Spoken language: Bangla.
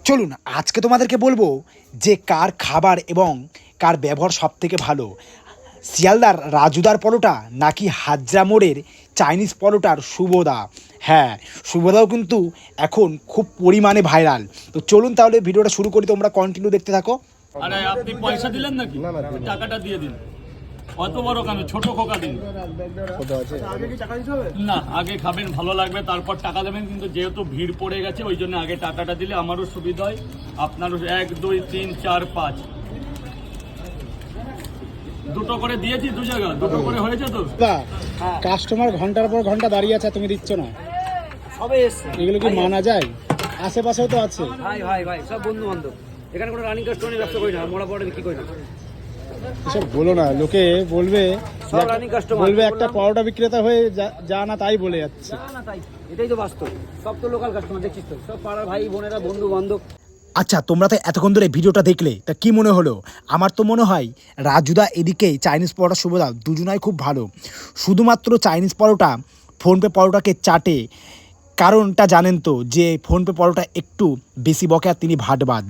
চলুন আজকে তোমাদেরকে বলবো যে কার খাবার এবং কার ব্যবহার সব থেকে ভালো, শিয়ালদার রাজুদার পরোটা নাকি হাজরা মোড়ের চাইনিজ পরোটার শুভদা। হ্যাঁ, শুভদাও কিন্তু এখন খুব পরিমাণে ভাইরাল। তো চলুন তাহলে ভিডিওটা শুরু করি, তোমরা কন্টিনিউ দেখতে থাকো। আরে আপনি পয়সা দিলেন নাকি? টাকাটা দিয়ে দিন। অত বড় কেন, ছোট খোকা দিন। না, আগে খাবেন, ভালো লাগবে, তারপর টাকা দেবেন। কিন্তু যেহেতু ভিড় পড়ে গেছে ওই জন্য আগে টাকাটা দিলে আমারও সুবিধা হয়, আপনারও। 1 2 3 4 5 দুটো করে দিয়েছি, দু জায়গা দুটো করে হয়েছে তো। কাস্টমার ঘন্টার পর ঘন্টা দাঁড়িয়ে আছে, তুমি দিচ্ছ না, সবে এসছে। এগুলো কি মানা যায়? আশেপাশেও তো আছে। ভাই ভাই ভাই সব বন্ধু বান্ধব, এখানে কোনো রানিং কাস্টমার নিয়ে ব্যবসা করি না, মোড়া পড়ে বিক্রি করি না। এসব বলো না, লোকে বলবে সব রানিং কাস্টমার। বলবে একটা পরোটা বিক্রেতা হয়ে যা না তাই বলে যাচ্ছে। না তাই, এটাই তো বাস্তব। সব তো লোকাল কাস্টমার, দেখছিস তো, সব পাড়ার ভাই বোনেরা, বন্ধু বান্ধব। আচ্ছা, তোমরা তো এতক্ষণ ধরে ভিডিওটা দেখলে, তা কি মনে হলো? আমার তো মনে হয় রাজুদা এদিকেই চাইনিজ পরোটা শুভদা দুজনাই খুব ভালো। শুধুমাত্র চাইনিজ পরোটা ফোনপে পরোটাকে চাটে, কারণটা জানেন তো, যে ফোনপে পরোটা একটু বেশি বকে আর তিনি ভাটবাদ।